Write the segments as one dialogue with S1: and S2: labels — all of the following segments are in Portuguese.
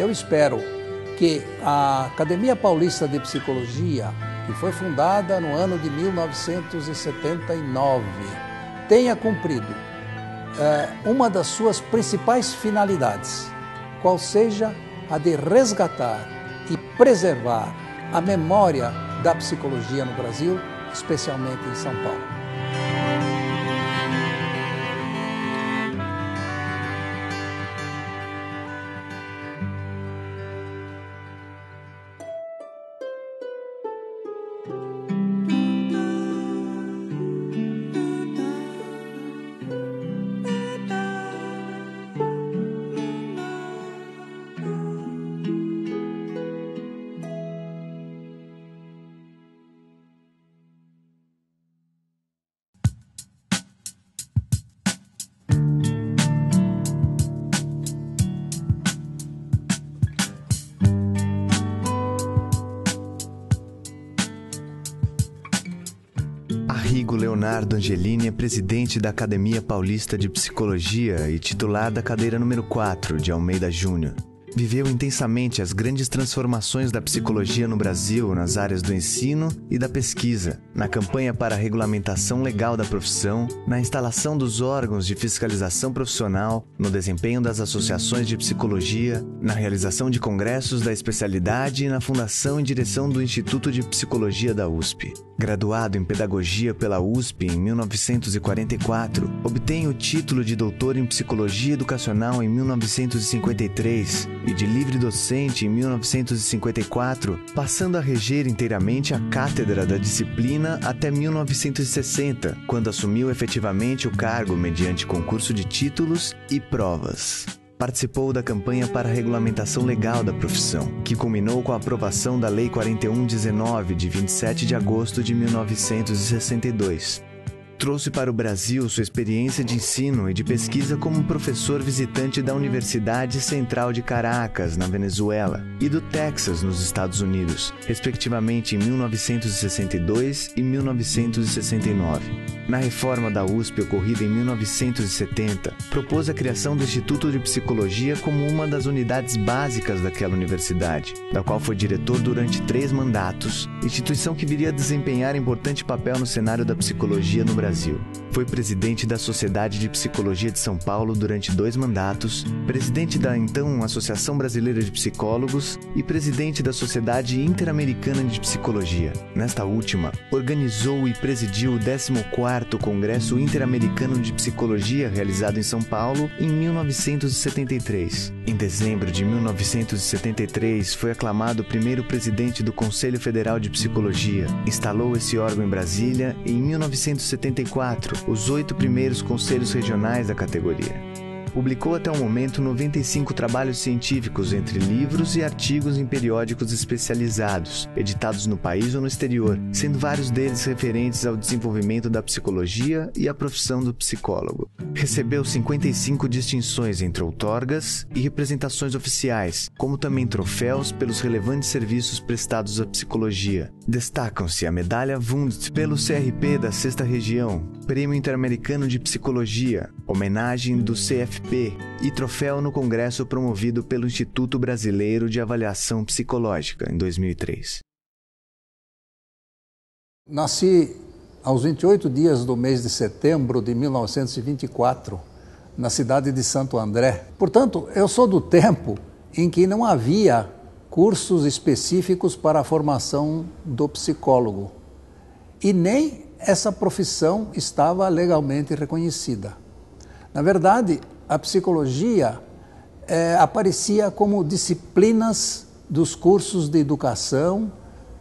S1: eu espero que a Academia Paulista de Psicologia, que foi fundada no ano de 1979, tenha cumprido uma das suas principais finalidades, qual seja a de resgatar e preservar a memória da psicologia no Brasil, especialmente em São Paulo.
S2: Arrigo Leonardo Angelini é presidente da Academia Paulista de Psicologia e titular da cadeira número 4 de Almeida Júnior. Viveu intensamente as grandes transformações da psicologia no Brasil nas áreas do ensino e da pesquisa, na campanha para a regulamentação legal da profissão, na instalação dos órgãos de fiscalização profissional, no desempenho das associações de psicologia, na realização de congressos da especialidade e na fundação e direção do Instituto de Psicologia da USP. Graduado em Pedagogia pela USP em 1944, obtém o título de doutor em Psicologia Educacional em 1953 e de livre docente em 1954, passando a reger inteiramente a cátedra da disciplina até 1960, quando assumiu efetivamente o cargo mediante concurso de títulos e provas. Participou da campanha para a regulamentação legal da profissão, que culminou com a aprovação da Lei 4119, de 27 de agosto de 1962. Trouxe para o Brasil sua experiência de ensino e de pesquisa como professor visitante da Universidade Central de Caracas, na Venezuela, e do Texas, nos Estados Unidos, respectivamente em 1962 e 1969. Na reforma da USP ocorrida em 1970, propôs a criação do Instituto de Psicologia como uma das unidades básicas daquela universidade, da qual foi diretor durante 3 mandatos, instituição que viria a desempenhar importante papel no cenário da psicologia no Brasil. Foi presidente da Sociedade de Psicologia de São Paulo durante 2 mandatos, presidente da então Associação Brasileira de Psicólogos e presidente da Sociedade Interamericana de Psicologia. Nesta última, organizou e presidiu o 14º Congresso Interamericano de Psicologia, realizado em São Paulo em 1973. Em dezembro de 1973, foi aclamado o primeiro presidente do Conselho Federal de Psicologia. Instalou esse órgão em Brasília e, em 1974, os 8 primeiros conselhos regionais da categoria. Publicou até o momento 95 trabalhos científicos, entre livros e artigos em periódicos especializados, editados no país ou no exterior, sendo vários deles referentes ao desenvolvimento da psicologia e à profissão do psicólogo. Recebeu 55 distinções entre outorgas e representações oficiais, como também troféus pelos relevantes serviços prestados à psicologia. Destacam-se a Medalha Wundt pelo CRP da 6ª Região, Prêmio Interamericano de Psicologia, homenagem do CFP e troféu no Congresso promovido pelo Instituto Brasileiro de Avaliação Psicológica, em 2003.
S1: Nasci aos 28 dias do mês de setembro de 1924, na cidade de Santo André. Portanto, eu sou do tempo em que não havia cursos específicos para a formação do psicólogo e nem essa profissão estava legalmente reconhecida. Na verdade, a psicologia aparecia como disciplinas dos cursos de educação,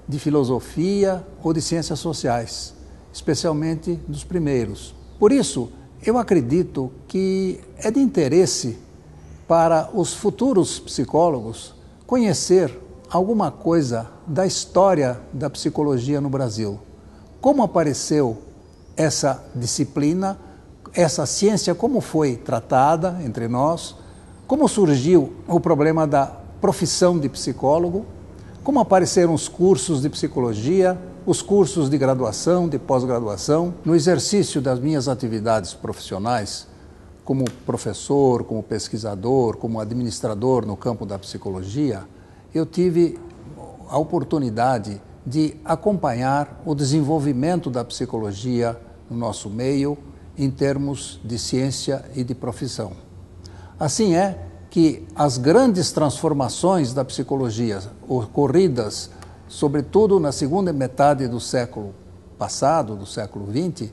S1: de filosofia ou de ciências sociais, especialmente dos primeiros. Por isso, eu acredito que é de interesse para os futuros psicólogos conhecer alguma coisa da história da psicologia no Brasil. Como apareceu essa disciplina, essa ciência, como foi tratada entre nós, como surgiu o problema da profissão de psicólogo, como apareceram os cursos de psicologia, os cursos de graduação, de pós-graduação. No exercício das minhas atividades profissionais, como professor, como pesquisador, como administrador no campo da psicologia, eu tive a oportunidade de acompanhar o desenvolvimento da psicologia no nosso meio em termos de ciência e de profissão. Assim é que as grandes transformações da psicologia ocorridas, sobretudo na segunda metade do século passado, do século XX,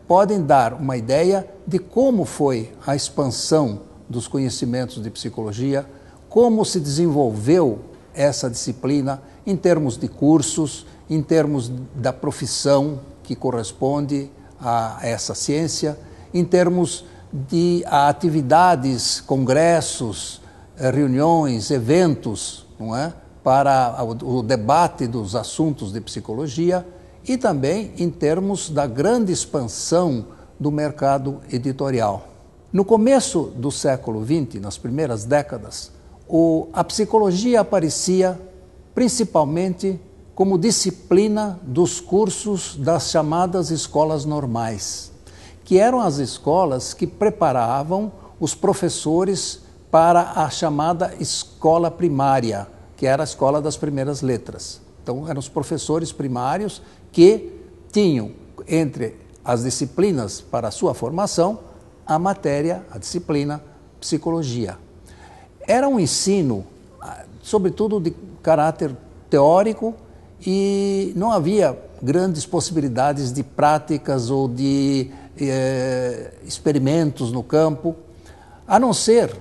S1: podem dar uma ideia de como foi a expansão dos conhecimentos de psicologia, como se desenvolveu essa disciplina em termos de cursos, em termos da profissão que corresponde a essa ciência, em termos de atividades, congressos, reuniões, eventos, não é? Para o debate dos assuntos de psicologia e também em termos da grande expansão do mercado editorial. No começo do século XX, nas primeiras décadas, a psicologia aparecia principalmente como disciplina dos cursos das chamadas escolas normais, que eram as escolas que preparavam os professores para a chamada escola primária, que era a escola das primeiras letras. Então, eram os professores primários que tinham, entre as disciplinas para a sua formação, a matéria, a disciplina psicologia. Era um ensino, sobretudo de caráter teórico, e não havia grandes possibilidades de práticas ou de experimentos no campo, a não ser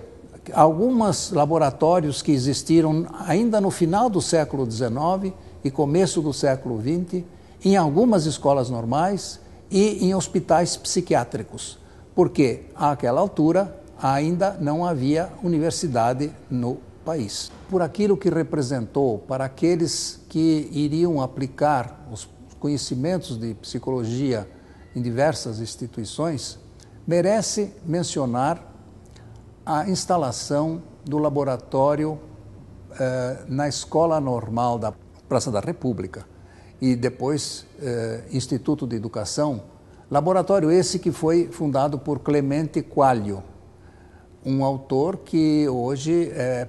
S1: alguns laboratórios que existiram ainda no final do século XIX e começo do século XX, em algumas escolas normais e em hospitais psiquiátricos, porque àquela altura ainda não havia universidade no país. Por aquilo que representou para aqueles que iriam aplicar os conhecimentos de psicologia em diversas instituições, merece mencionar a instalação do laboratório na Escola Normal da Praça da República e depois Instituto de Educação, laboratório esse que foi fundado por Clemente Quaglio, um autor que hoje é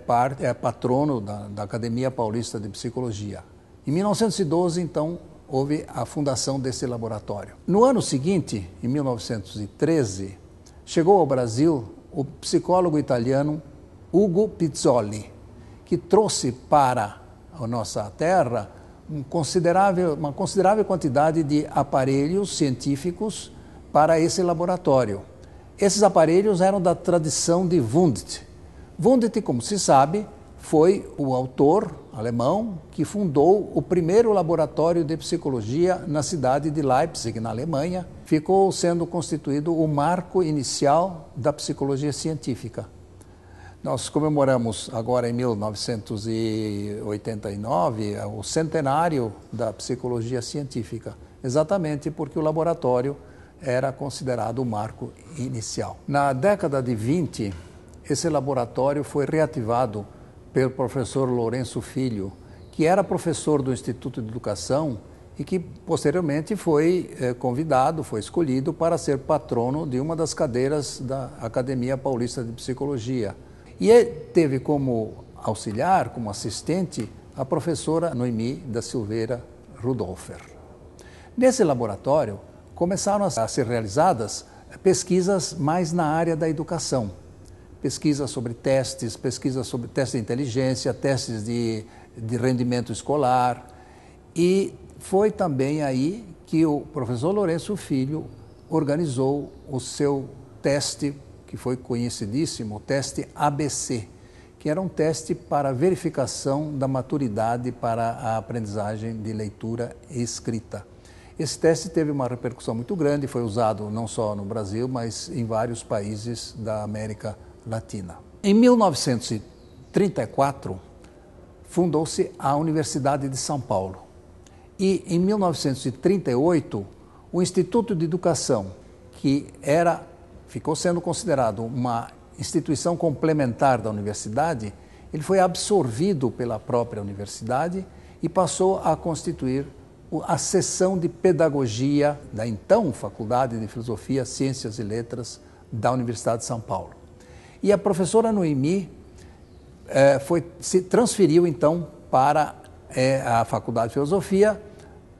S1: patrono da Academia Paulista de Psicologia. Em 1912, então, houve a fundação desse laboratório. No ano seguinte, em 1913, chegou ao Brasil o psicólogo italiano Ugo Pizzoli, que trouxe para a nossa terra uma considerável quantidade de aparelhos científicos para esse laboratório. Esses aparelhos eram da tradição de Wundt. Wundt, como se sabe, foi o autor alemão que fundou o primeiro laboratório de psicologia na cidade de Leipzig, na Alemanha. Ficou sendo constituído o marco inicial da psicologia científica. Nós comemoramos agora em 1989 o centenário da psicologia científica, exatamente porque o laboratório era considerado o marco inicial. Na década de 20, esse laboratório foi reativado pelo professor Lourenço Filho, que era professor do Instituto de Educação e que posteriormente foi convidado, foi escolhido para ser patrono de uma das cadeiras da Academia Paulista de Psicologia. E ele teve como auxiliar, como assistente, a professora Noemi da Silveira Rudolfer. Nesse laboratório, começaram a ser realizadas pesquisas mais na área da educação. Pesquisas sobre testes de inteligência, testes de rendimento escolar. E foi também aí que o professor Lourenço Filho organizou o seu teste, que foi conhecidíssimo, o teste ABC, que era um teste para verificação da maturidade para a aprendizagem de leitura e escrita. Esse teste teve uma repercussão muito grande, foi usado não só no Brasil, mas em vários países da América Latina. Em 1934, fundou-se a Universidade de São Paulo. E em 1938, o Instituto de Educação, que ficou sendo considerado uma instituição complementar da universidade, ele foi absorvido pela própria universidade e passou a constituir a seção de pedagogia da então Faculdade de Filosofia, Ciências e Letras da Universidade de São Paulo. E a professora Noemi se transferiu então para a Faculdade de Filosofia,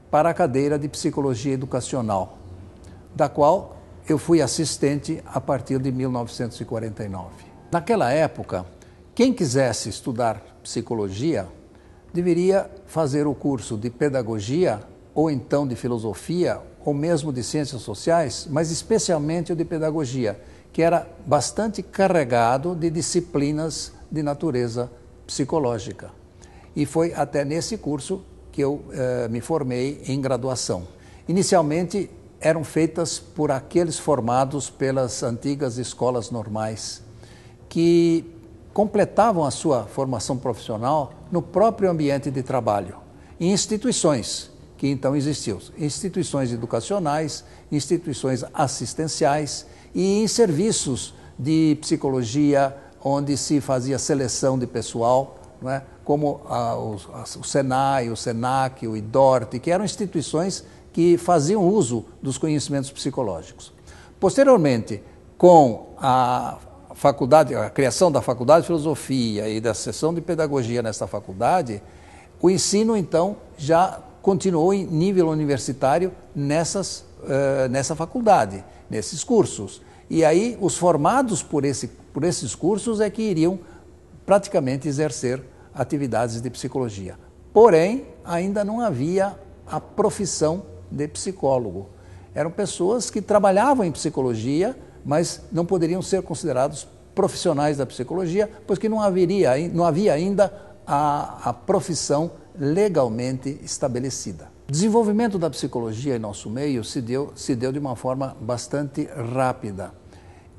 S1: para a cadeira de Psicologia Educacional, da qual eu fui assistente a partir de 1949. Naquela época, quem quisesse estudar psicologia deveria fazer o curso de pedagogia ou então de filosofia ou mesmo de ciências sociais, mas especialmente o de pedagogia, que era bastante carregado de disciplinas de natureza psicológica. E foi até nesse curso que eu me formei em graduação. Inicialmente eram feitas por aqueles formados pelas antigas escolas normais, que completavam a sua formação profissional no próprio ambiente de trabalho, em instituições que então existiam, instituições educacionais, instituições assistenciais e em serviços de psicologia, onde se fazia seleção de pessoal, não é? Como o Senai, o Senac, o IDORT, que eram instituições que faziam uso dos conhecimentos psicológicos. Posteriormente, com a criação da Faculdade de Filosofia e da seção de Pedagogia nesta faculdade, o ensino, então, já continuou em nível universitário nessa faculdade, nesses cursos. E aí, os formados por esses cursos é que iriam praticamente exercer atividades de psicologia. Porém, ainda não havia a profissão de psicólogo. Eram pessoas que trabalhavam em psicologia, mas não poderiam ser considerados profissionais da psicologia, pois que não havia ainda a profissão legalmente estabelecida. O desenvolvimento da psicologia em nosso meio se deu de uma forma bastante rápida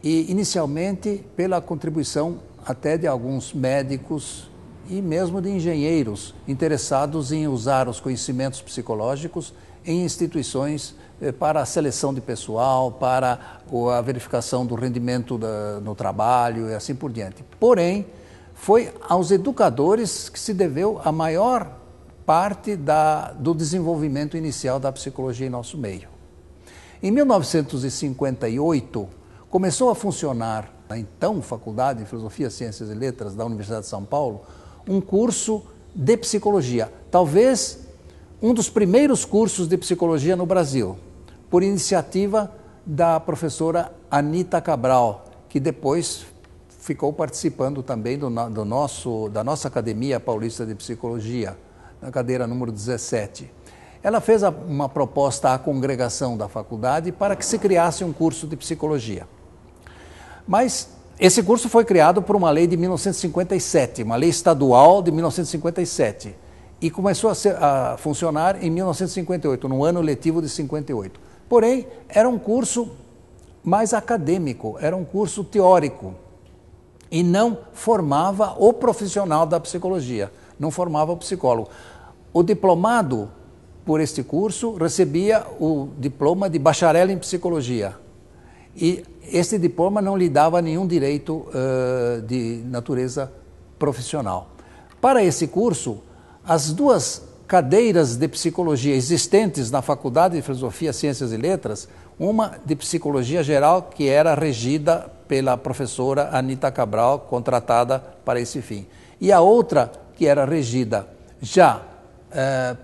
S1: e, inicialmente, pela contribuição até de alguns médicos e mesmo de engenheiros interessados em usar os conhecimentos psicológicos em instituições para a seleção de pessoal, para a verificação do rendimento no trabalho e assim por diante. Porém, foi aos educadores que se deveu a maior parte do desenvolvimento inicial da psicologia em nosso meio. Em 1958, começou a funcionar na então Faculdade de Filosofia, Ciências e Letras da Universidade de São Paulo um curso de psicologia, talvez um dos primeiros cursos de psicologia no Brasil, por iniciativa da professora Anita Cabral, que depois ficou participando também da nossa Academia Paulista de Psicologia, na cadeira número 17. Ela fez uma proposta à congregação da faculdade para que se criasse um curso de psicologia. Mas esse curso foi criado por uma lei de 1957, uma lei estadual de 1957, e começou a funcionar em 1958, no ano letivo de 58. Porém, era um curso mais acadêmico, era um curso teórico, e não formava o profissional da psicologia, não formava o psicólogo. O diplomado por este curso recebia o diploma de bacharel em psicologia, e este diploma não lhe dava nenhum direito de natureza profissional. Para esse curso, as duas cadeiras de psicologia existentes na Faculdade de Filosofia, Ciências e Letras, uma de psicologia geral, que era regida pela professora Anita Cabral, contratada para esse fim, e a outra que era regida já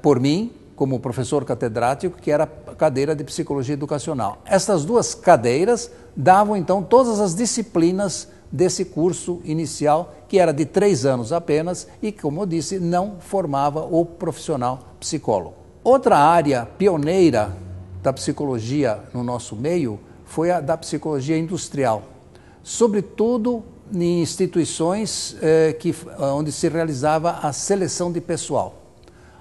S1: por mim, como professor catedrático, que era a cadeira de psicologia educacional. Essas duas cadeiras davam, então, todas as disciplinas desse curso inicial, que era de 3 anos apenas e, como eu disse, não formava o profissional psicólogo. Outra área pioneira da psicologia no nosso meio foi a da psicologia industrial, sobretudo em instituições onde se realizava a seleção de pessoal.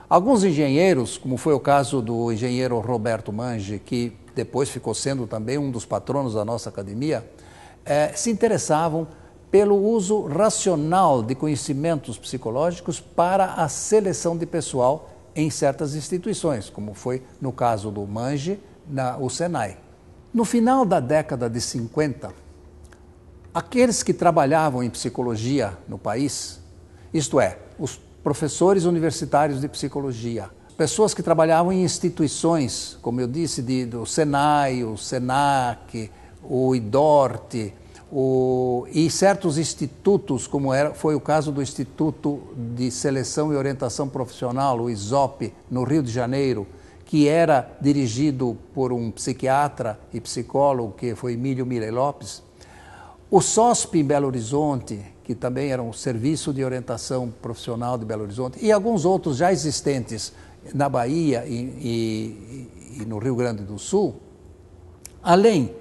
S1: Alguns engenheiros, como foi o caso do engenheiro Roberto Mange, que depois ficou sendo também um dos patronos da nossa academia, se interessavam pelo uso racional de conhecimentos psicológicos para a seleção de pessoal em certas instituições, como foi no caso do Mange, o Senai. No final da década de 50, aqueles que trabalhavam em psicologia no país, isto é, os professores universitários de psicologia, pessoas que trabalhavam em instituições, como eu disse, do Senai, o Senac, o IDORT, e certos institutos, como foi o caso do Instituto de Seleção e Orientação Profissional, o ISOP, no Rio de Janeiro, que era dirigido por um psiquiatra e psicólogo, que foi Emílio Mirey Lopes, o SOSP em Belo Horizonte, que também era um serviço de orientação profissional de Belo Horizonte, e alguns outros já existentes na Bahia e no Rio Grande do Sul, além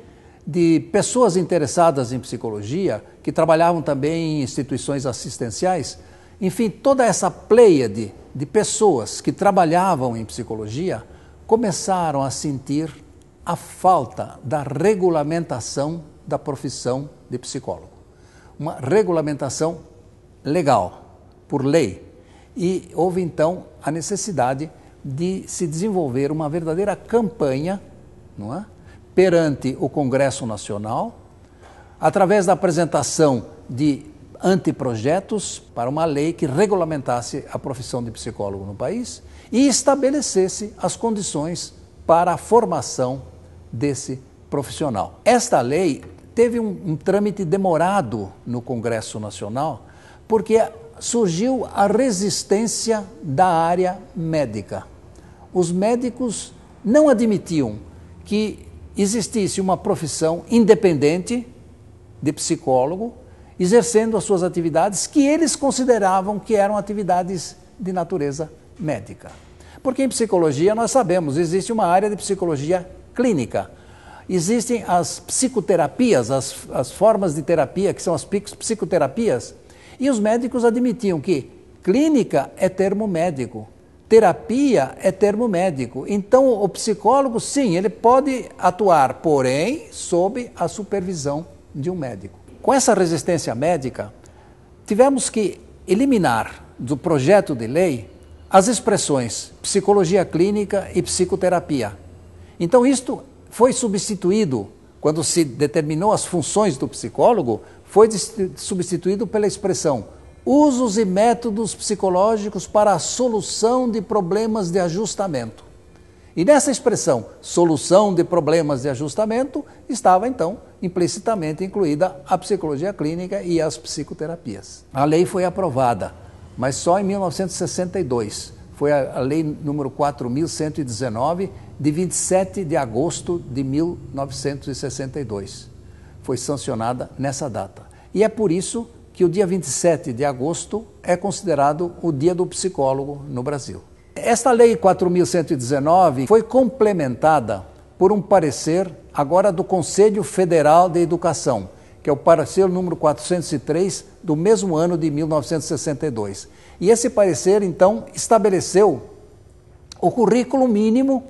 S1: de pessoas interessadas em psicologia, que trabalhavam também em instituições assistenciais, enfim, toda essa pleiade de pessoas que trabalhavam em psicologia começaram a sentir a falta da regulamentação da profissão de psicólogo. Uma regulamentação legal, por lei. E houve então a necessidade de se desenvolver uma verdadeira campanha, não é? Perante o Congresso Nacional, através da apresentação de anteprojetos para uma lei que regulamentasse a profissão de psicólogo no país e estabelecesse as condições para a formação desse profissional. Esta lei teve um trâmite demorado no Congresso Nacional, porque surgiu a resistência da área médica. Os médicos não admitiam que existisse uma profissão independente de psicólogo, exercendo as suas atividades que eles consideravam que eram atividades de natureza médica. Porque em psicologia, nós sabemos, existe uma área de psicologia clínica. Existem as psicoterapias, as formas de terapia, que são as psicoterapias, e os médicos admitiam que clínica é termo médico, terapia é termo médico. Então, o psicólogo, sim, ele pode atuar, porém, sob a supervisão de um médico. Com essa resistência médica, tivemos que eliminar do projeto de lei as expressões psicologia clínica e psicoterapia. Então, isto foi substituído, quando se determinou as funções do psicólogo, foi substituído pela expressão usos e métodos psicológicos para a solução de problemas de ajustamento. E nessa expressão, solução de problemas de ajustamento, estava então implicitamente incluída a psicologia clínica e as psicoterapias. A lei foi aprovada, mas só em 1962. Foi a lei número 4.119, de 27 de agosto de 1962. Foi sancionada nessa data. E é por isso que o dia 27 de agosto é considerado o Dia do Psicólogo no Brasil. Esta lei 4.119 foi complementada por um parecer agora do Conselho Federal de Educação, que é o parecer número 403 do mesmo ano de 1962. E esse parecer, então, estabeleceu o currículo mínimo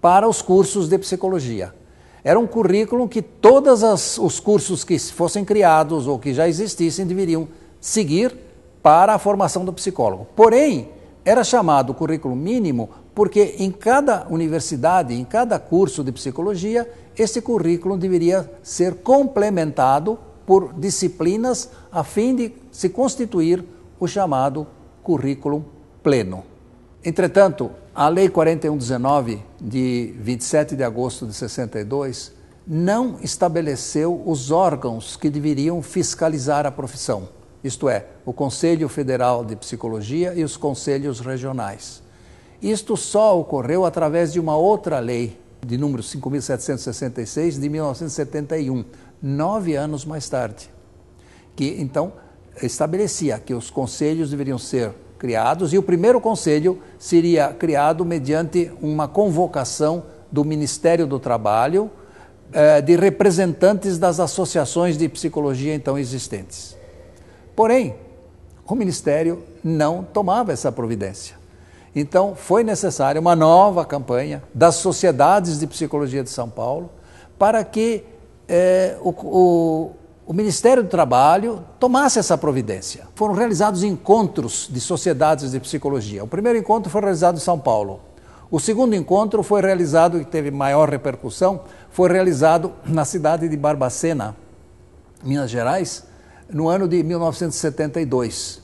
S1: para os cursos de psicologia. Era um currículo que todos os cursos que fossem criados ou que já existissem deveriam seguir para a formação do psicólogo. Porém, era chamado currículo mínimo porque em cada universidade, em cada curso de psicologia, esse currículo deveria ser complementado por disciplinas a fim de se constituir o chamado currículo pleno. Entretanto, a Lei 4119, de 27 de agosto de 62, não estabeleceu os órgãos que deveriam fiscalizar a profissão, isto é, o Conselho Federal de Psicologia e os conselhos regionais. Isto só ocorreu através de uma outra lei, de número 5.766, de 1971, 9 anos mais tarde, que então estabelecia que os conselhos deveriam ser criados e o primeiro conselho seria criado mediante uma convocação do Ministério do Trabalho de representantes das associações de psicologia então existentes. Porém, o Ministério não tomava essa providência. Então, foi necessária uma nova campanha das sociedades de psicologia de São Paulo para que o Ministério do Trabalho tomasse essa providência. Foram realizados encontros de sociedades de psicologia. O primeiro encontro foi realizado em São Paulo. O segundo encontro foi realizado, e teve maior repercussão, foi realizado na cidade de Barbacena, Minas Gerais, no ano de 1972,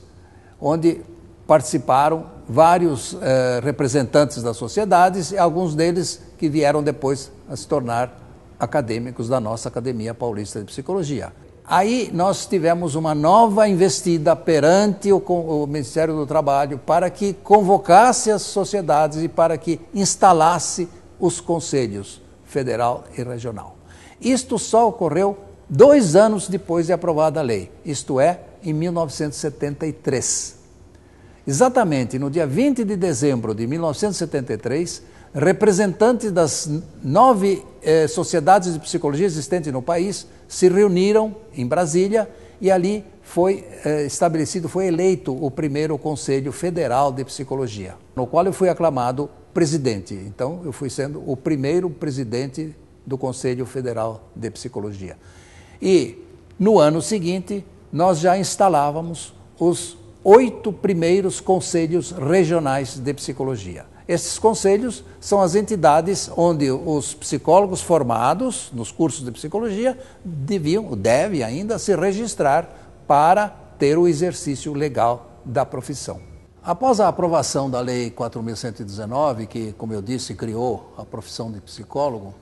S1: onde participaram vários representantes das sociedades e alguns deles que vieram depois a se tornar acadêmicos da nossa Academia Paulista de Psicologia. Aí nós tivemos uma nova investida perante o Ministério do Trabalho para que convocasse as sociedades e para que instalasse os conselhos federal e regional. Isto só ocorreu 2 anos depois de aprovada a lei, isto é, em 1973. Exatamente no dia 20 de dezembro de 1973, representantes das 9 sociedades de psicologia existentes no país se reuniram em Brasília e ali foi foi eleito o primeiro Conselho Federal de Psicologia, no qual eu fui aclamado presidente. Então, eu fui sendo o primeiro presidente do Conselho Federal de Psicologia. E, no ano seguinte, nós já instalávamos os 8 primeiros conselhos regionais de psicologia. Esses conselhos são as entidades onde os psicólogos formados nos cursos de psicologia devem ainda se registrar para ter o exercício legal da profissão. Após a aprovação da Lei 4.119, que, como eu disse, criou a profissão de psicólogo,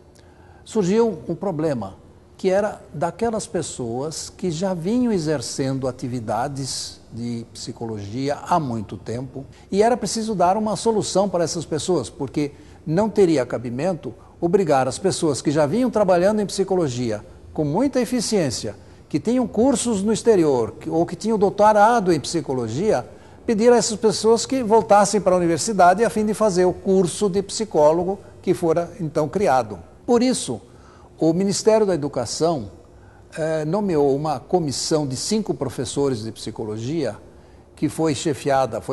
S1: surgiu um problema, que era daquelas pessoas que já vinham exercendo atividades de psicologia há muito tempo e era preciso dar uma solução para essas pessoas, porque não teria cabimento obrigar as pessoas que já vinham trabalhando em psicologia com muita eficiência, que tinham cursos no exterior ou que tinham doutorado em psicologia, pedir a essas pessoas que voltassem para a universidade a fim de fazer o curso de psicólogo que fora então criado. Por isso, o Ministério da Educação nomeou uma comissão de 5 professores de psicologia que foi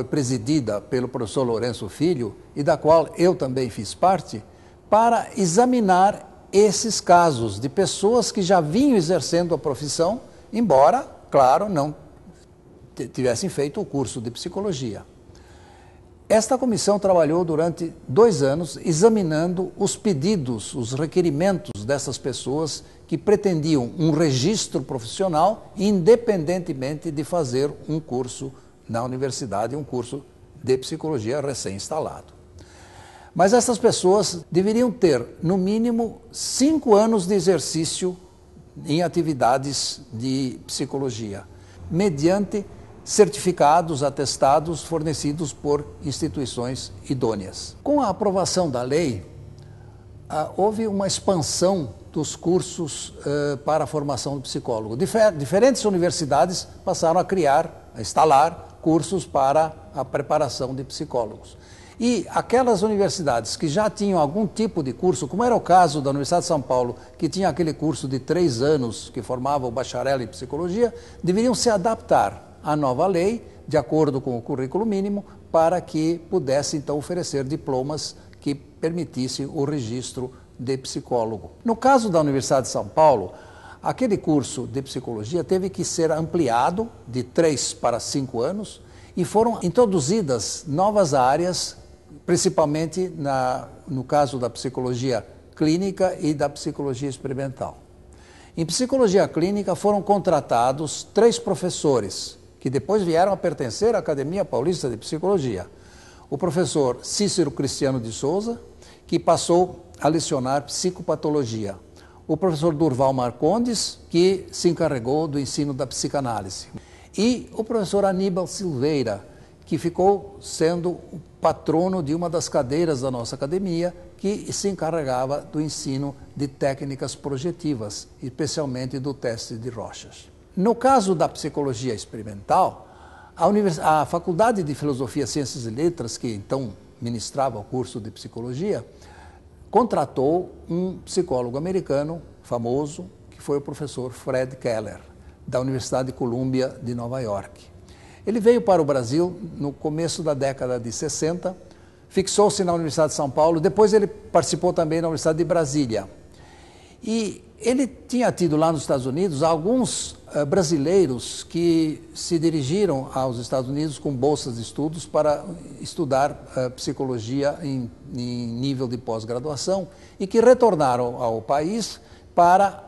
S1: presidida pelo professor Lourenço Filho e da qual eu também fiz parte, para examinar esses casos de pessoas que já vinham exercendo a profissão, embora, claro, não tivessem feito o curso de psicologia. Esta comissão trabalhou durante 2 anos examinando os pedidos, os requerimentos dessas pessoas que pretendiam um registro profissional independentemente de fazer um curso na universidade, um curso de psicologia recém-instalado. Mas essas pessoas deveriam ter, no mínimo, 5 anos de exercício em atividades de psicologia, mediante certificados, atestados fornecidos por instituições idôneas. Com a aprovação da lei, houve uma expansão dos cursos para a formação do psicólogo. Diferentes universidades passaram a instalar cursos para a preparação de psicólogos. E aquelas universidades que já tinham algum tipo de curso, como era o caso da Universidade de São Paulo, que tinha aquele curso de 3 anos que formava o bacharel em psicologia, deveriam se adaptar à nova lei, de acordo com o currículo mínimo, para que pudesse então oferecer diplomas que permitissem o registro de psicólogo. No caso da Universidade de São Paulo, aquele curso de psicologia teve que ser ampliado de 3 para 5 anos e foram introduzidas novas áreas, principalmente no caso da psicologia clínica e da psicologia experimental. Em psicologia clínica foram contratados 3 professores, que depois vieram a pertencer à Academia Paulista de Psicologia. O professor Cícero Cristiano de Souza, que passou a lecionar psicopatologia. O professor Durval Marcondes, que se encarregou do ensino da psicanálise. E o professor Aníbal Silveira, que ficou sendo o patrono de uma das cadeiras da nossa academia, que se encarregava do ensino de técnicas projetivas, especialmente do teste de Rorschach. No caso da psicologia experimental, a Faculdade de Filosofia, Ciências e Letras, que então ministrava o curso de psicologia, contratou um psicólogo americano famoso, que foi o professor Fred Keller, da Universidade de Columbia de Nova York. Ele veio para o Brasil no começo da década de 60, fixou-se na Universidade de São Paulo, depois ele participou também na Universidade de Brasília. E ele tinha tido lá nos Estados Unidos alguns brasileiros que se dirigiram aos Estados Unidos com bolsas de estudos para estudar psicologia em nível de pós-graduação e que retornaram ao país para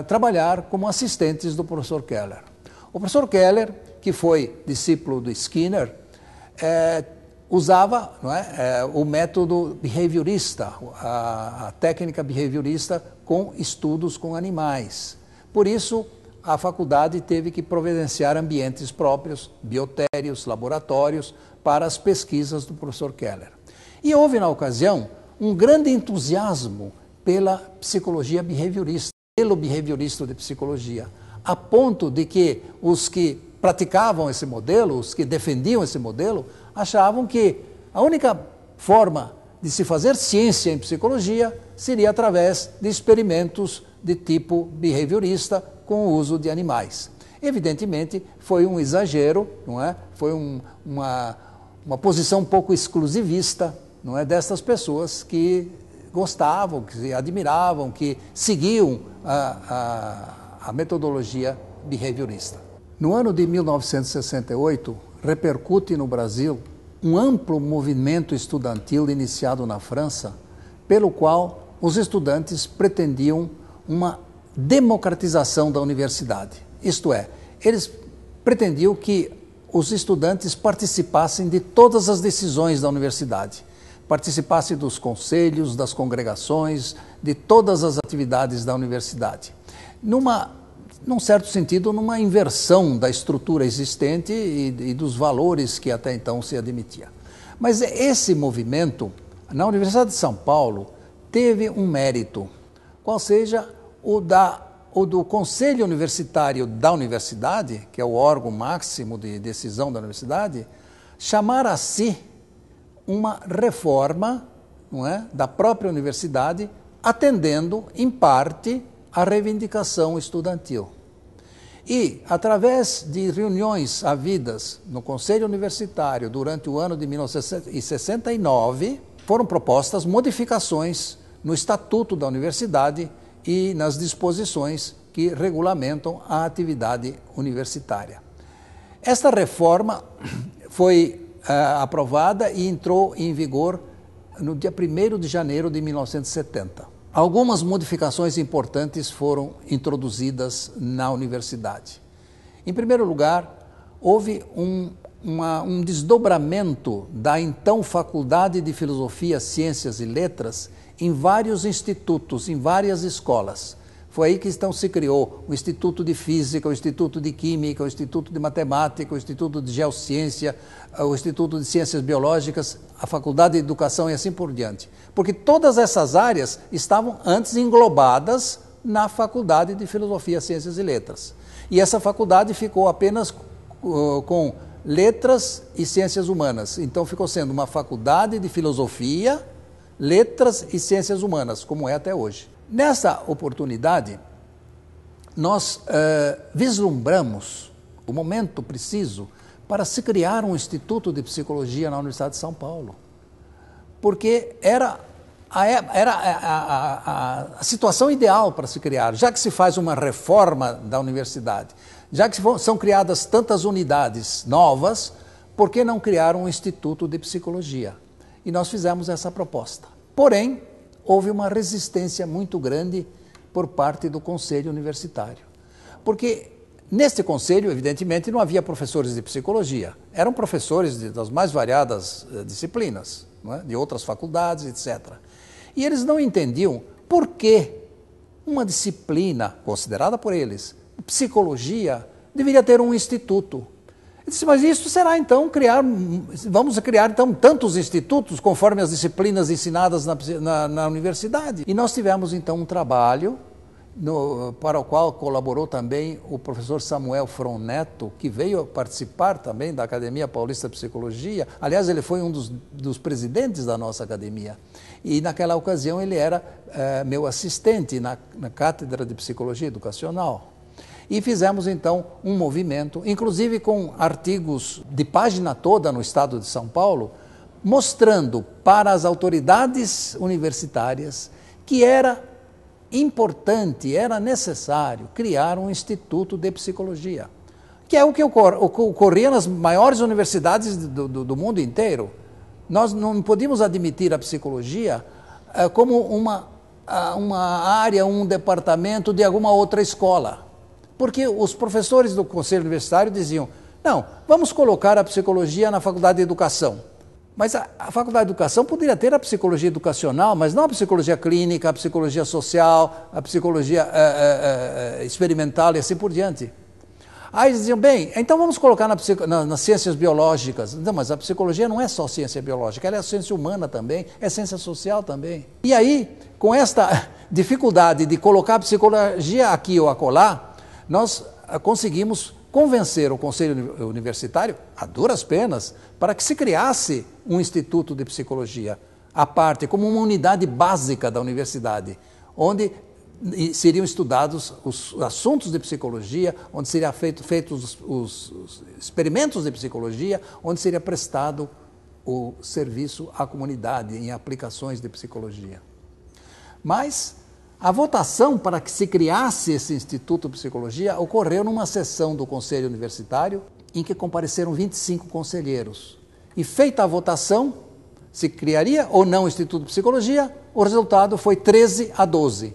S1: trabalhar como assistentes do professor Keller. O professor Keller, que foi discípulo do Skinner, usava, não é, o método behaviorista, a técnica behaviorista com estudos com animais. Por isso, a faculdade teve que providenciar ambientes próprios, biotérios, laboratórios, para as pesquisas do professor Keller. E houve, na ocasião, um grande entusiasmo pela psicologia behaviorista, pelo behaviorista de psicologia, a ponto de que os que praticavam esse modelo, os que defendiam esse modelo, achavam que a única forma de se fazer ciência em psicologia seria através de experimentos de tipo behaviorista com o uso de animais. Evidentemente, foi um exagero, não é? Foi uma posição um pouco exclusivista, não é, dessas pessoas que gostavam, que admiravam, que seguiam a metodologia behaviorista. No ano de 1968, repercute no Brasil um amplo movimento estudantil iniciado na França, pelo qual os estudantes pretendiam uma democratização da universidade. Isto é, eles pretendiam que os estudantes participassem de todas as decisões da universidade, participassem dos conselhos, das congregações, de todas as atividades da universidade. Num certo sentido, numa inversão da estrutura existente e dos valores que até então se admitia. Mas esse movimento, na Universidade de São Paulo, teve um mérito, qual seja o do Conselho Universitário da Universidade, que é o órgão máximo de decisão da universidade, chamar a si uma reforma, não é, da própria universidade, atendendo, em parte, a reivindicação estudantil. E, através de reuniões havidas no Conselho Universitário durante o ano de 1969, foram propostas modificações no Estatuto da Universidade e nas disposições que regulamentam a atividade universitária. Esta reforma foi aprovada e entrou em vigor no dia 1º de janeiro de 1970. Algumas modificações importantes foram introduzidas na universidade. Em primeiro lugar, houve um desdobramento da então Faculdade de Filosofia, Ciências e Letras em vários institutos, em várias escolas. Foi aí que então se criou o Instituto de Física, o Instituto de Química, o Instituto de Matemática, o Instituto de Geociência, o Instituto de Ciências Biológicas, a Faculdade de Educação e assim por diante. Porque todas essas áreas estavam antes englobadas na Faculdade de Filosofia, Ciências e Letras. E essa faculdade ficou apenas com Letras e Ciências Humanas. Então ficou sendo uma faculdade de Filosofia, Letras e Ciências Humanas, como é até hoje. Nessa oportunidade, nós vislumbramos o momento preciso para se criar um Instituto de Psicologia na Universidade de São Paulo, porque era a situação ideal para se criar, já que se faz uma reforma da universidade, já que são criadas tantas unidades novas, por que não criar um Instituto de Psicologia? E nós fizemos essa proposta. Porém, houve uma resistência muito grande por parte do Conselho Universitário. Porque neste conselho, evidentemente, não havia professores de psicologia. Eram professores das mais variadas disciplinas, não é? De outras faculdades, etc. E eles não entendiam por que uma disciplina considerada por eles, psicologia, deveria ter um instituto. Eu disse, mas isso será então vamos criar então tantos institutos conforme as disciplinas ensinadas na universidade. E nós tivemos então um trabalho para o qual colaborou também o professor Samuel Fron Neto, que veio participar também da Academia Paulista de Psicologia. Aliás, ele foi um dos presidentes da nossa academia. E naquela ocasião ele era meu assistente na Cátedra de Psicologia Educacional. E fizemos, então, um movimento, inclusive com artigos de página toda no estado de São Paulo, mostrando para as autoridades universitárias que era importante, era necessário criar um instituto de psicologia, que é o que ocorria nas maiores universidades do mundo inteiro. Nós não podíamos admitir a psicologia como uma área, um departamento de alguma outra escola. Porque os professores do Conselho Universitário diziam, não, vamos colocar a psicologia na Faculdade de Educação. Mas a Faculdade de Educação poderia ter a psicologia educacional, mas não a psicologia clínica, a psicologia social, a psicologia experimental e assim por diante. Aí eles diziam, bem, então vamos colocar nas ciências biológicas. Não, mas a psicologia não é só ciência biológica, ela é ciência humana também, é ciência social também. E aí, com esta dificuldade de colocar a psicologia aqui ou acolá, nós conseguimos convencer o Conselho Universitário, a duras penas, para que se criasse um instituto de psicologia à parte, como uma unidade básica da universidade, onde seriam estudados os assuntos de psicologia, onde seriam feitos os experimentos de psicologia, onde seria prestado o serviço à comunidade em aplicações de psicologia. Mas a votação para que se criasse esse Instituto de Psicologia ocorreu numa sessão do Conselho Universitário em que compareceram 25 conselheiros. E feita a votação, se criaria ou não o Instituto de Psicologia, o resultado foi 13-12.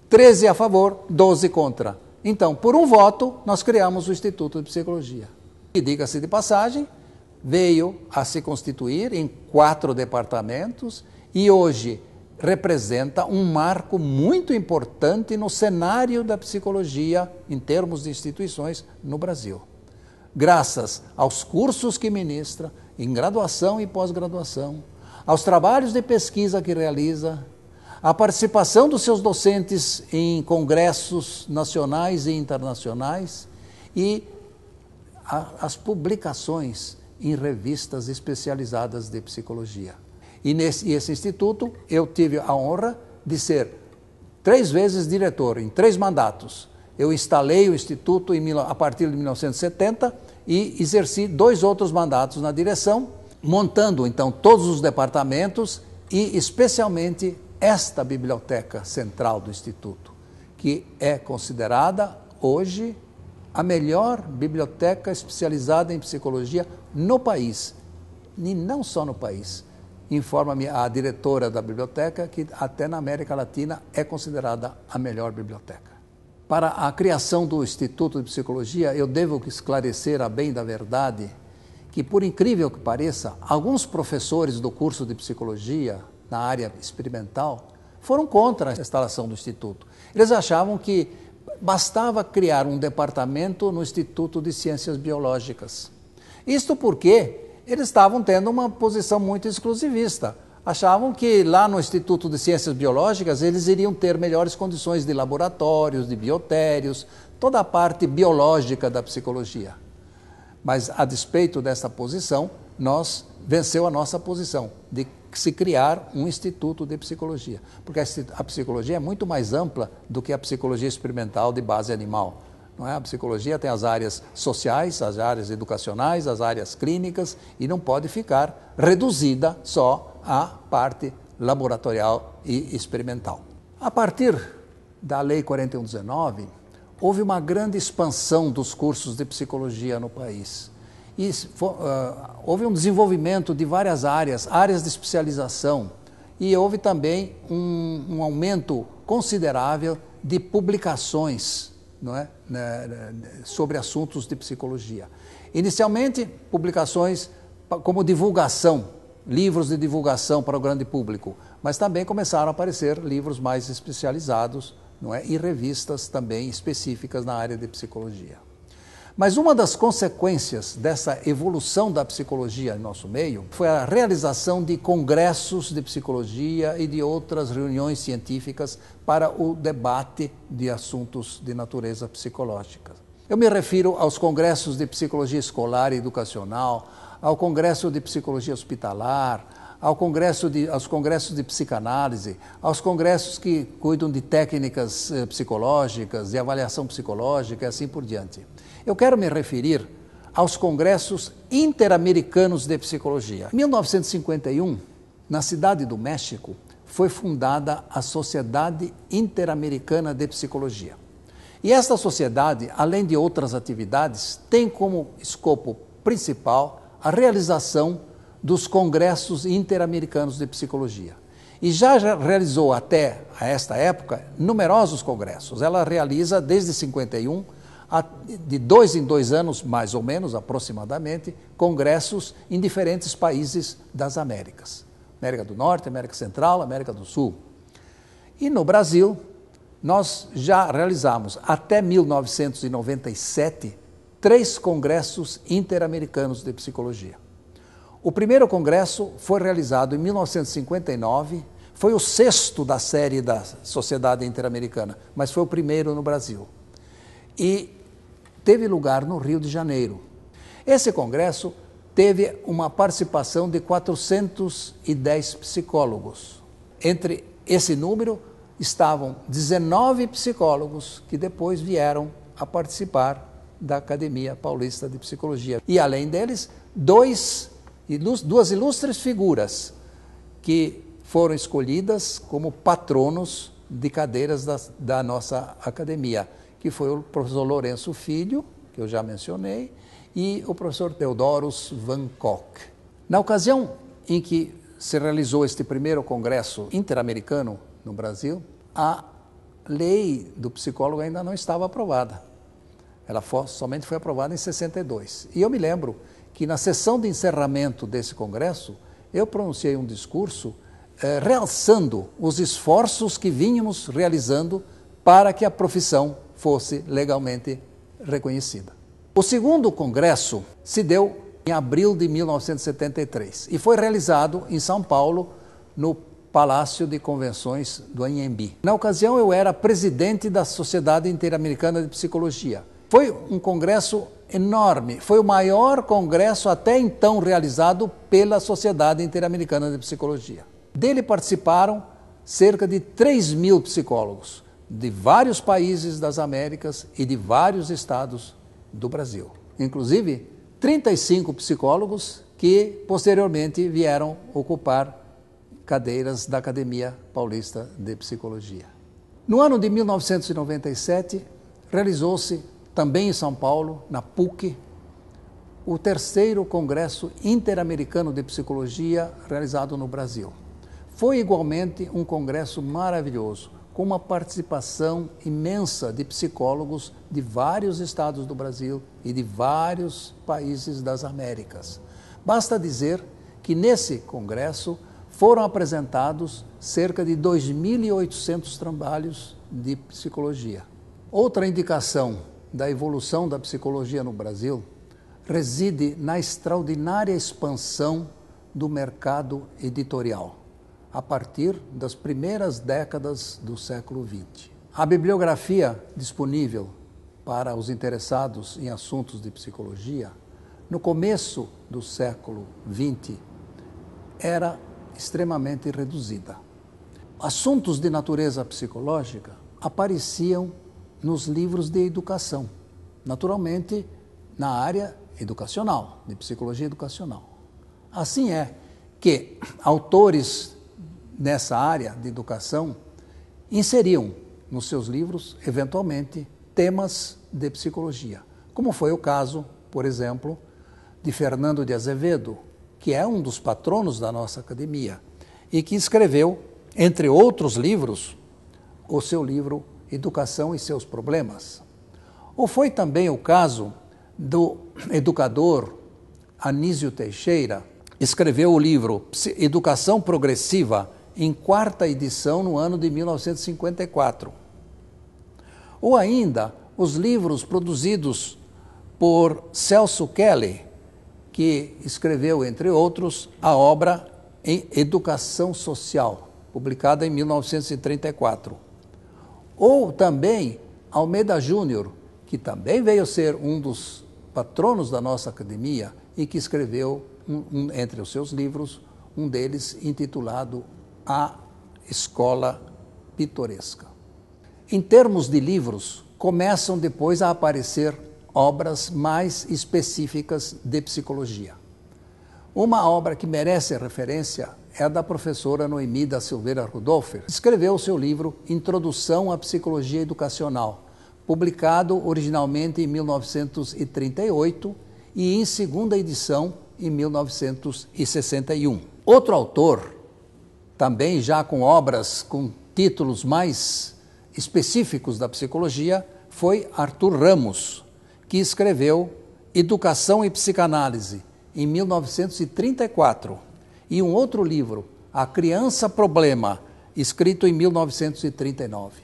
S1: 13 a favor, 12 contra. Então, por um voto, nós criamos o Instituto de Psicologia. E, diga-se de passagem, veio a se constituir em 4 departamentos e hoje representa um marco muito importante no cenário da psicologia em termos de instituições no Brasil. Graças aos cursos que ministra, em graduação e pós-graduação, aos trabalhos de pesquisa que realiza, à participação dos seus docentes em congressos nacionais e internacionais e as publicações em revistas especializadas de psicologia. E esse instituto eu tive a honra de ser 3 vezes diretor, em 3 mandatos. Eu instalei o instituto a partir de 1970 e exerci 2 outros mandatos na direção, montando então todos os departamentos e especialmente esta biblioteca central do instituto, que é considerada hoje a melhor biblioteca especializada em psicologia no país, e não só no país. Informa-me a diretora da biblioteca que até na América Latina é considerada a melhor biblioteca. Para a criação do Instituto de Psicologia, eu devo esclarecer a bem da verdade que, por incrível que pareça, alguns professores do curso de Psicologia na área experimental foram contra a instalação do Instituto. Eles achavam que bastava criar um departamento no Instituto de Ciências Biológicas. Isto porque eles estavam tendo uma posição muito exclusivista. Achavam que lá no Instituto de Ciências Biológicas eles iriam ter melhores condições de laboratórios, de biotérios, toda a parte biológica da psicologia. Mas, a despeito dessa posição, venceu a nossa posição de se criar um Instituto de Psicologia. Porque a psicologia é muito mais ampla do que a psicologia experimental de base animal. Não é? A psicologia tem as áreas sociais, as áreas educacionais, as áreas clínicas e não pode ficar reduzida só à parte laboratorial e experimental. A partir da Lei 4119, houve uma grande expansão dos cursos de psicologia no país. E houve um desenvolvimento de várias áreas de especialização, e houve também um aumento considerável de publicações, não é? Sobre assuntos de psicologia. Inicialmente, publicações como divulgação, livros de divulgação para o grande público, mas também começaram a aparecer livros mais especializados, não é? E revistas também específicas na área de psicologia. Mas uma das consequências dessa evolução da psicologia em nosso meio foi a realização de congressos de psicologia e de outras reuniões científicas para o debate de assuntos de natureza psicológica. Eu me refiro aos congressos de psicologia escolar e educacional, ao congresso de psicologia hospitalar, aos congressos de psicanálise, aos congressos que cuidam de técnicas psicológicas, de avaliação psicológica e assim por diante. Eu quero me referir aos congressos interamericanos de psicologia. Em 1951, na cidade do México, foi fundada a Sociedade Interamericana de Psicologia. E esta sociedade, além de outras atividades, tem como escopo principal a realização dos congressos interamericanos de psicologia. E já realizou até a esta época numerosos congressos. Ela realiza desde 51 de 2 em 2 anos, mais ou menos, aproximadamente, congressos em diferentes países das Américas. América do Norte, América Central, América do Sul. E no Brasil, nós já realizamos, até 1997, 3 congressos interamericanos de psicologia. O primeiro congresso foi realizado em 1959, foi o 6º da série da Sociedade Interamericana, mas foi o primeiro no Brasil. E teve lugar no Rio de Janeiro. Esse congresso teve uma participação de 410 psicólogos. Entre esse número estavam 19 psicólogos que depois vieram a participar da Academia Paulista de Psicologia. E, além deles, duas ilustres figuras que foram escolhidas como patronos de cadeiras da nossa academia, que foi o professor Lourenço Filho, que eu já mencionei, e o professor Theodorus Van Gogh. Na ocasião em que se realizou este primeiro congresso interamericano no Brasil, a lei do psicólogo ainda não estava aprovada. Ela somente foi aprovada em 62. E eu me lembro que na sessão de encerramento desse congresso, eu pronunciei um discurso realçando os esforços que vínhamos realizando para que a profissão fosse legalmente reconhecida. O segundo congresso se deu em abril de 1973 e foi realizado em São Paulo, no Palácio de Convenções do Anhembi. Na ocasião, eu era presidente da Sociedade Interamericana de Psicologia. Foi um congresso enorme, foi o maior congresso até então realizado pela Sociedade Interamericana de Psicologia. Dele participaram cerca de 3.000 psicólogos de vários países das Américas e de vários estados do Brasil. Inclusive, 35 psicólogos que posteriormente vieram ocupar cadeiras da Academia Paulista de Psicologia. No ano de 1997, realizou-se também em São Paulo, na PUC, o 3º Congresso Interamericano de Psicologia realizado no Brasil. Foi igualmente um congresso maravilhoso, com uma participação imensa de psicólogos de vários estados do Brasil e de vários países das Américas. Basta dizer que nesse congresso foram apresentados cerca de 2.800 trabalhos de psicologia. Outra indicação da evolução da psicologia no Brasil reside na extraordinária expansão do mercado editorial, a partir das primeiras décadas do século XX. A bibliografia disponível para os interessados em assuntos de psicologia, no começo do século XX, era extremamente reduzida. Assuntos de natureza psicológica apareciam nos livros de educação, naturalmente na área educacional, de psicologia educacional. Assim é que autores nessa área de educação inseriam nos seus livros, eventualmente, temas de psicologia, como foi o caso, por exemplo, de Fernando de Azevedo, que é um dos patronos da nossa academia e que escreveu, entre outros livros, o seu livro Educação e seus Problemas. Ou foi também o caso do educador Anísio Teixeira, escreveu o livro Educação Progressiva, em 4ª edição no ano de 1954. Ou ainda os livros produzidos por Celso Kelly, que escreveu, entre outros, a obra em Educação Social, publicada em 1934. Ou também Almeida Júnior, que também veio ser um dos patronos da nossa academia e que escreveu, entre os seus livros, um deles intitulado A Escola Pitoresca. Em termos de livros, começam depois a aparecer obras mais específicas de psicologia. Uma obra que merece referência é a da professora Noemi da Silveira Rudolfer. Escreveu o seu livro Introdução à Psicologia Educacional, publicado originalmente em 1938 e em 2ª edição em 1961. Outro autor, também já com obras com títulos mais específicos da psicologia, foi Arthur Ramos, que escreveu Educação e Psicanálise, em 1934, e um outro livro, A Criança Problema, escrito em 1939.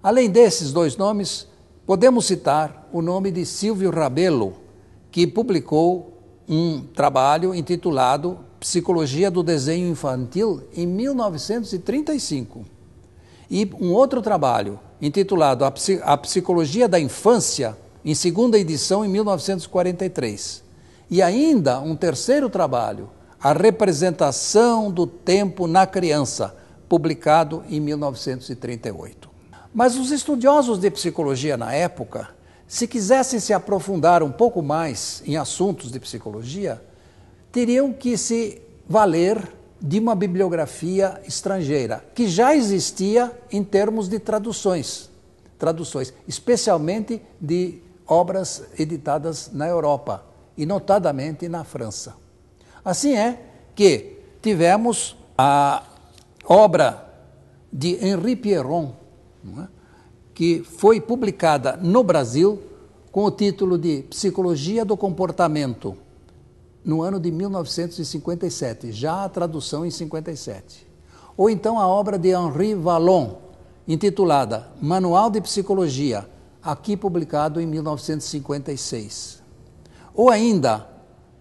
S1: Além desses dois nomes, podemos citar o nome de Silvio Rabello, que publicou um trabalho intitulado Psicologia do Desenho Infantil, em 1935. E um outro trabalho, intitulado A Psicologia da Infância, em segunda edição, em 1943. E ainda um terceiro trabalho, A Representação do Tempo na Criança, publicado em 1938. Mas os estudiosos de psicologia na época, se quisessem se aprofundar um pouco mais em assuntos de psicologia, teriam que se valer de uma bibliografia estrangeira, que já existia em termos de traduções, especialmente de obras editadas na Europa, e notadamente na França. Assim é que tivemos a obra de Henri Pierron, que foi publicada no Brasil com o título de Psicologia do Comportamento, no ano de 1957, já a tradução em 57. Ou então a obra de Henri Vallon, intitulada Manual de Psicologia, aqui publicado em 1956. Ou ainda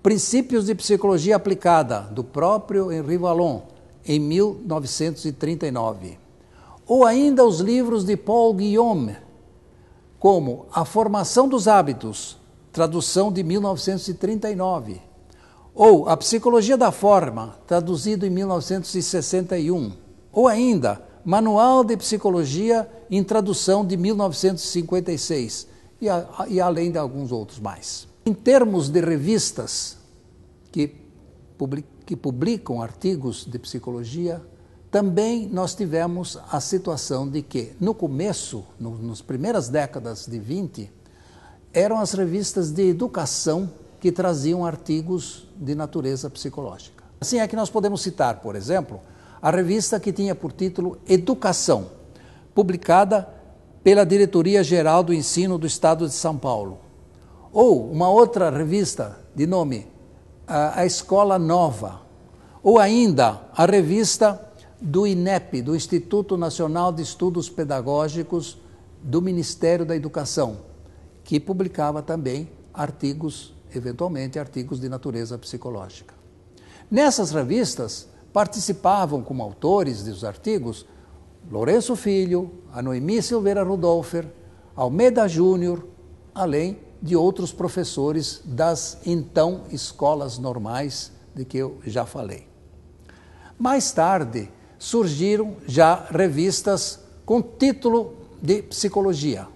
S1: Princípios de Psicologia Aplicada, do próprio Henri Vallon, em 1939. Ou ainda os livros de Paul Guillaume, como A Formação dos Hábitos, tradução de 1939. Ou A Psicologia da Forma, traduzido em 1961. Ou ainda Manual de Psicologia, em tradução de 1956. E além de alguns outros mais. Em termos de revistas que publicam artigos de psicologia, também nós tivemos a situação de que, no começo, nas primeiras décadas de 20, eram as revistas de educação que traziam artigos de natureza psicológica. Assim é que nós podemos citar, por exemplo, a revista que tinha por título Educação, publicada pela Diretoria-Geral do Ensino do Estado de São Paulo. Ou uma outra revista de nome A Escola Nova. Ou ainda a revista do INEP, do Instituto Nacional de Estudos Pedagógicos do Ministério da Educação, que publicava também artigos, eventualmente artigos de natureza psicológica. Nessas revistas participavam como autores dos artigos Lourenço Filho, a Noemi Silveira Rudolfer, Almeida Júnior, além de outros professores das então escolas normais de que eu já falei. Mais tarde surgiram já revistas com título de psicologia.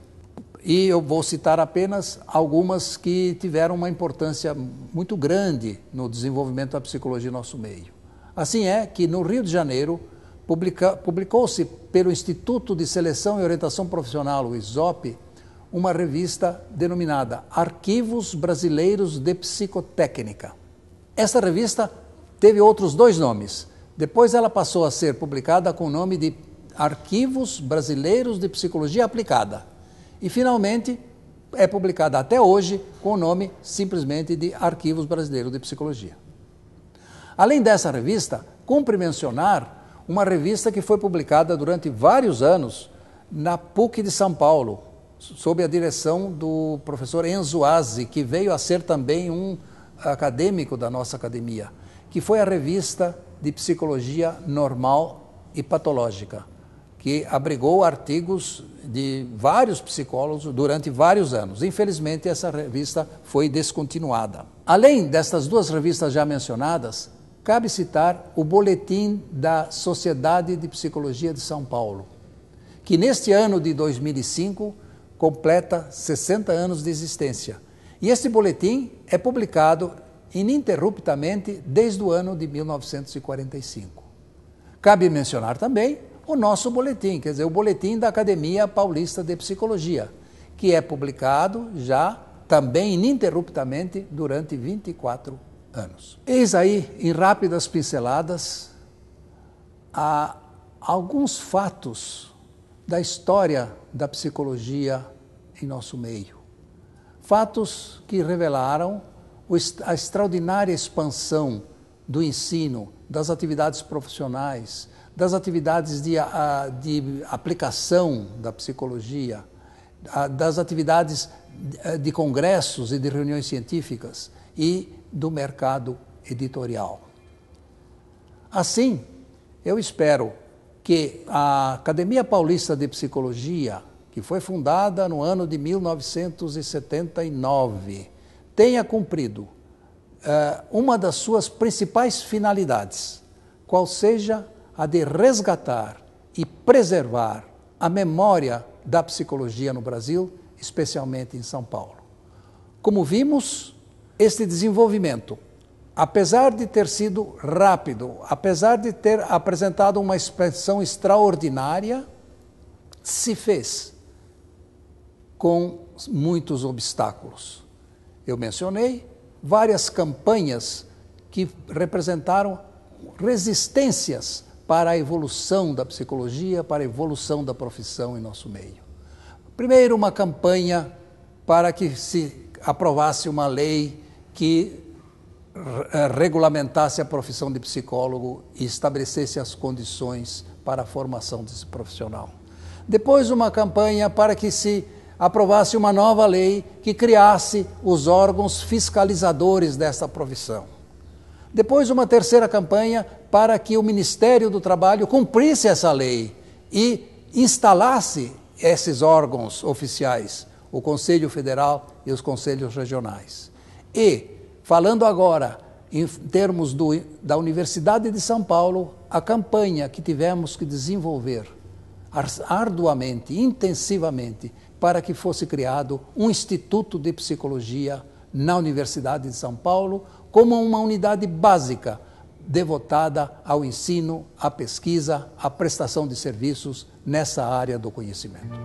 S1: E eu vou citar apenas algumas que tiveram uma importância muito grande no desenvolvimento da psicologia no nosso meio. Assim é que no Rio de Janeiro publicou-se pelo Instituto de Seleção e Orientação Profissional, o ISOP, uma revista denominada Arquivos Brasileiros de Psicotécnica. Esta revista teve outros dois nomes. Depois ela passou a ser publicada com o nome de Arquivos Brasileiros de Psicologia Aplicada. E, finalmente, é publicada até hoje com o nome simplesmente de Arquivos Brasileiros de Psicologia. Além dessa revista, cumpre mencionar uma revista que foi publicada durante vários anos na PUC de São Paulo, sob a direção do professor Enzo Azzi, que veio a ser também um acadêmico da nossa academia, que foi a revista de Psicologia Normal e Patológica, que abrigou artigos de vários psicólogos durante vários anos. Infelizmente, essa revista foi descontinuada. Além destas duas revistas já mencionadas, cabe citar o Boletim da Sociedade de Psicologia de São Paulo, que neste ano de 2005 completa 60 anos de existência. E este boletim é publicado ininterruptamente desde o ano de 1945. Cabe mencionar também o nosso boletim, quer dizer, o boletim da Academia Paulista de Psicologia, que é publicado já também ininterruptamente durante 24 anos. Eis aí, em rápidas pinceladas, alguns fatos da história da psicologia em nosso meio. Fatos que revelaram a extraordinária expansão do ensino, das atividades profissionais, das atividades de aplicação da psicologia, das atividades de congressos e de reuniões científicas e do mercado editorial. Assim, eu espero que a Academia Paulista de Psicologia, que foi fundada no ano de 1979, tenha cumprido uma das suas principais finalidades, qual seja a de resgatar e preservar a memória da psicologia no Brasil, especialmente em São Paulo. Como vimos, este desenvolvimento, apesar de ter sido rápido, apesar de ter apresentado uma expansão extraordinária, se fez com muitos obstáculos. Eu mencionei várias campanhas que representaram resistências para a evolução da psicologia, para a evolução da profissão em nosso meio. Primeiro, uma campanha para que se aprovasse uma lei que regulamentasse a profissão de psicólogo e estabelecesse as condições para a formação desse profissional. Depois, uma campanha para que se aprovasse uma nova lei que criasse os órgãos fiscalizadores dessa profissão. Depois, uma terceira campanha para que o Ministério do Trabalho cumprisse essa lei e instalasse esses órgãos oficiais, o Conselho Federal e os Conselhos Regionais. E, falando agora em termos da Universidade de São Paulo, a campanha que tivemos que desenvolver arduamente, intensivamente, para que fosse criado um Instituto de Psicologia na Universidade de São Paulo, como uma unidade básica devotada ao ensino, à pesquisa, à prestação de serviços nessa área do conhecimento.